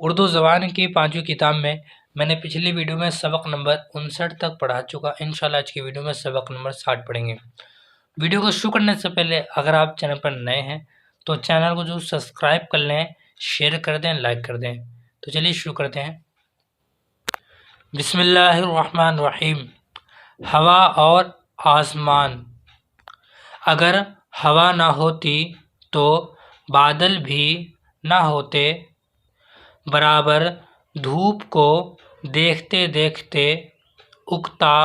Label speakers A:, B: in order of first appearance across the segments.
A: اردو زبان کی 5ویں کتاب میں نے پچھلی ویڈیو میں سبق نمبر 59 تک پڑھا چکا. انشاءاللہ آج کی ویڈیو میں سبق نمبر 60 پڑھیں گے. ویڈیو کو شروع کرنے سے پہلے اگر آپ چینل پر نئے ہیں تو چینل کو جو سبسکرائب کر لیں، شیئر کر دیں، لائک کر دیں. تو چلیے شروع کرتے ہیں. بسم اللہ الرحمن الرحیم. ہوا اور آسمان. اگر ہوا نہ ہوتی تو بادل بھی نہ ہوتے. برابر دھوپ کو دیکھتے دیکھتے اگتا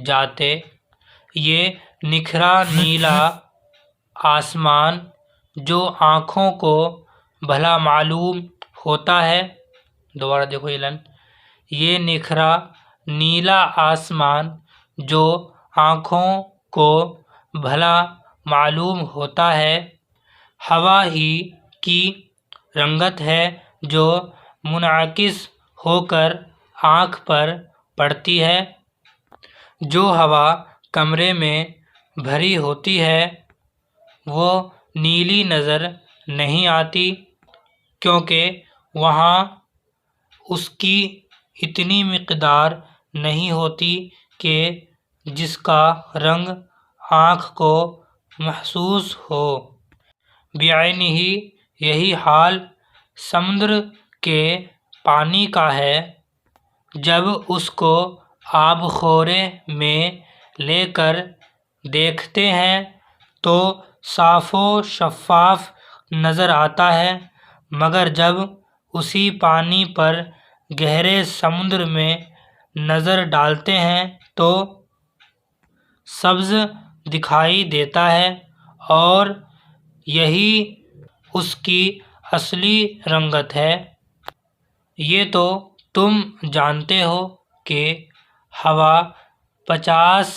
A: جاتے. یہ نکھرا نیلا آسمان جو آنکھوں کو بھلا معلوم ہوتا ہے. دوبارہ دیکھو یہ لائن. یہ نکھرا نیلا آسمان جو آنکھوں کو بھلا معلوم ہوتا ہے. ہوا ہی کی رنگت ہے جو منعکس ہو کر آنکھ پر پڑتی ہے. جو ہوا کمرے میں بھری ہوتی ہے وہ نیلی نظر نہیں آتی کیونکہ وہاں اس کی اتنی مقدار نہیں ہوتی کہ جس کا رنگ آنکھ کو محسوس ہو. بعینہ یہی حال سمندر کے پانی کا ہے. جب اس کو آب خورے میں لے کر دیکھتے ہیں تو صاف و شفاف نظر آتا ہے، مگر جب اسی پانی پر گہرے سمندر میں نظر ڈالتے ہیں تو سبز دکھائی دیتا ہے اور یہی اس کی اصلی رنگت ہے. یہ تو تم جانتے ہو کہ ہوا 50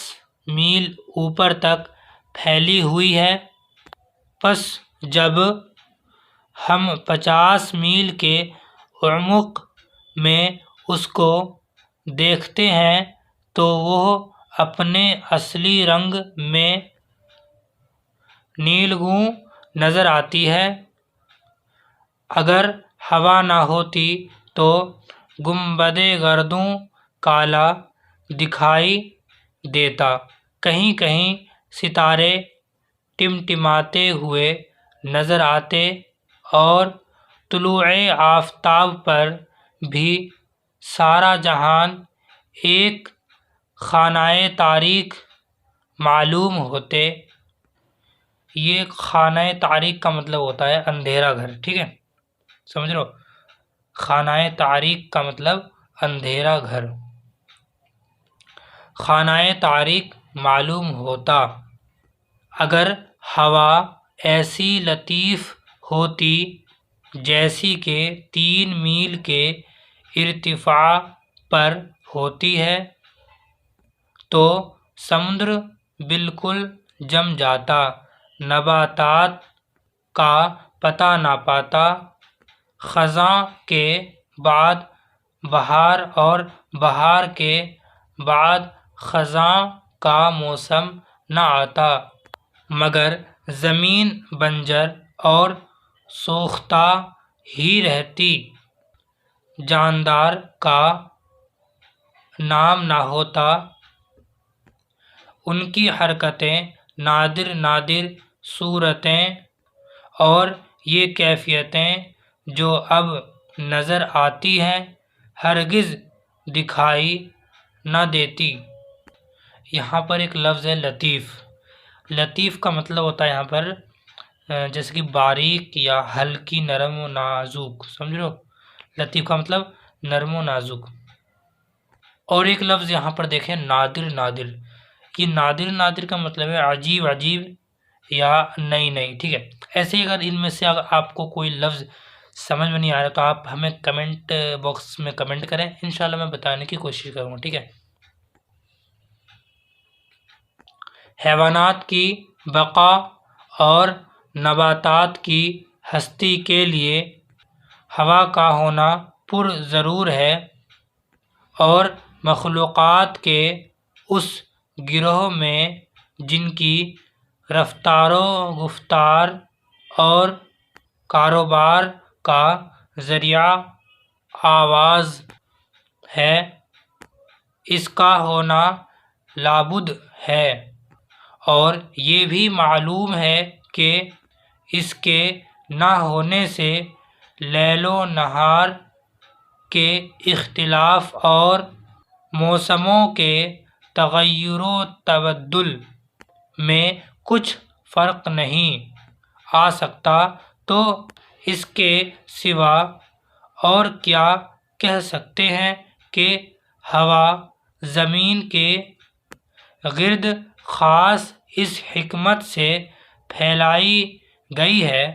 A: میل اوپر تک پھیلی ہوئی ہے. پس جب ہم 50 میل کے عمق میں اس کو دیکھتے ہیں تو وہ اپنے اصلی رنگ میں نیلگوں نظر آتی ہے. اگر ہوا نہ ہوتی تو گنبد گردوں کالا دکھائی دیتا. کہیں کہیں ستارے ٹمٹماتے ہوئے نظر آتے اور طلوع آفتاب پر بھی سارا جہان ایک خانہ تاریک معلوم ہوتے. یہ خانہ تاریک کا مطلب ہوتا ہے اندھیرا گھر. ٹھیک ہے، سمجھ لو. خانہ تاریک کا مطلب اندھیرا گھر. خانہ تاریک معلوم ہوتا. اگر ہوا ایسی لطیف ہوتی جیسی کہ 3 میل کے ارتفاع پر ہوتی ہے تو سمندر بالکل جم جاتا، نباتات کا پتہ نہ پاتا. خزاں کے بعد بہار اور بہار کے بعد خزاں کا موسم نہ آتا، مگر زمین بنجر اور سوختہ ہی رہتی. جاندار کا نام نہ ہوتا. ان کی حرکتیں نادر نادر صورتیں اور یہ کیفیتیں جو اب نظر آتی ہیں ہرگز دکھائی نہ دیتی. یہاں پر ایک لفظ ہے لطیف. لطیف کا مطلب ہوتا ہے یہاں پر جیسے کہ باریک یا ہلکی، نرم و نازک. سمجھ لو، لطیف کا مطلب نرم و نازک. اور ایک لفظ یہاں پر دیکھیں نادر نادر. یہ نادر نادر کا مطلب ہے عجیب عجیب یا نئی نئی. ٹھیک ہے، ایسے ہی اگر ان میں سے اگر آپ کو کوئی لفظ سمجھ میں نہیں آ رہا تو آپ ہمیں کمنٹ باکس میں کمنٹ کریں، انشاءاللہ میں بتانے کی کوشش کروں گا. ٹھیک ہے. حیوانات کی بقا اور نباتات کی ہستی کے لیے ہوا کا ہونا پر ضرور ہے، اور مخلوقات کے اس گروہ میں جن کی رفتار و گفتار اور کاروبار کا ذریعہ آواز ہے، اس کا ہونا لابد ہے، اور یہ بھی معلوم ہے کہ اس کے نہ ہونے سے لیل و نہار کے اختلاف اور موسموں کے تغیر و تبدل میں کچھ فرق نہیں آ سکتا، تو اس کے سوا اور کیا کہہ سکتے ہیں کہ ہوا زمین کے گرد خاص اس حکمت سے پھیلائی گئی ہے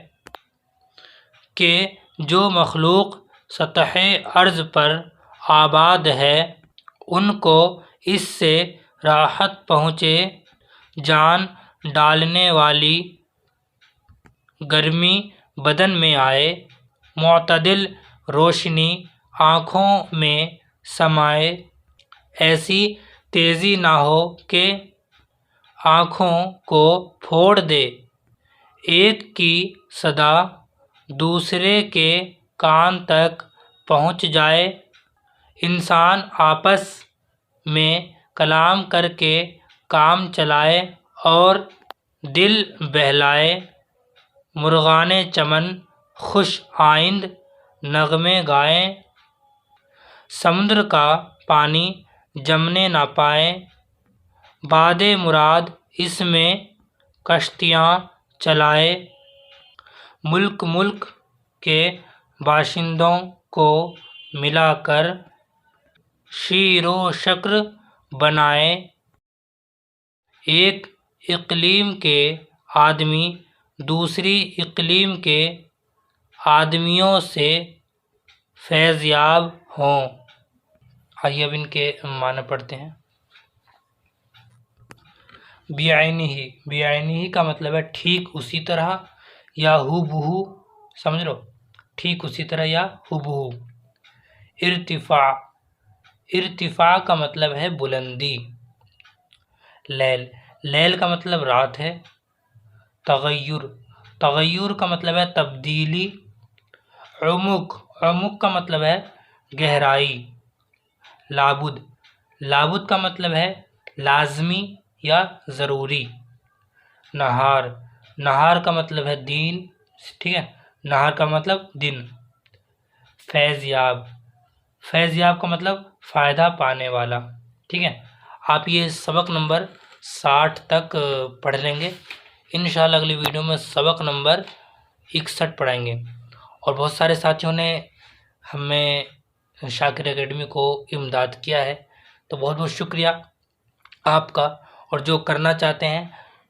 A: کہ جو مخلوق سطح ارض پر آباد ہے ان کو اس سے راحت پہنچے، جان ڈالنے والی گرمی بدن میں آئے، معتدل روشنی آنکھوں میں سمائے، ایسی تیزی نہ ہو کہ آنکھوں کو پھوڑ دے، ایک کی صدا دوسرے کے کان تک پہنچ جائے، انسان آپس میں کلام کر کے کام چلائے اور دل بہلائے، مرغان چمن خوش آئند نغمے گائیں، سمندر کا پانی جمنے نہ پائے، باد مراد اس میں کشتیاں چلائے، ملک ملک کے باشندوں کو ملا کر شیر و شکر بنائے، ایک اقلیم کے آدمی دوسری اقلیم کے آدمیوں سے فیض یاب ہوں۔ آئیے اب ان کے معنی پڑھتے ہیں۔ بعینہ، بعینہ کا مطلب ہے ٹھیک اسی طرح یا ہو بہو، سمجھ لو، ٹھیک اسی طرح یا ہو بہو۔ ارتفاع، ارتفاع کا مطلب ہے بلندی۔ لیل، لیل کا مطلب رات ہے۔ تغیر، تغیر کا مطلب ہے تبدیلی۔ عمق، عمق کا مطلب ہے گہرائی۔ لابد، لابد کا مطلب ہے لازمی یا ضروری۔ نہار، نہار کا مطلب ہے دین، ٹھیک ہے، نہار کا مطلب دن۔ فیض یاب، فیض یاب کا مطلب فائدہ پانے والا، ٹھیک ہے۔ آپ یہ سبق نمبر 60 تک پڑھ لیں گے، انشاءاللہ اگلی ویڈیو میں سبق نمبر 61 پڑھائیں گے۔ اور بہت سارے ساتھیوں نے ہمیں شاکر اکیڈمی کو امداد کیا ہے، تو بہت بہت شکریہ آپ کا، اور جو کرنا چاہتے ہیں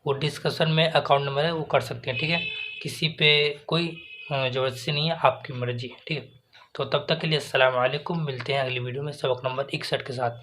A: وہ ڈسکشن میں اکاؤنٹ نمبر ہے وہ کر سکتے ہیں، ٹھیک ہے، کسی پہ کوئی زبردستی نہیں ہے، آپ کی مرضی ہے، ٹھیک ہے۔ تو تب تک کے لیے السلام علیکم، ملتے ہیں اگلی ویڈیو میں سبق نمبر 61 کے ساتھ۔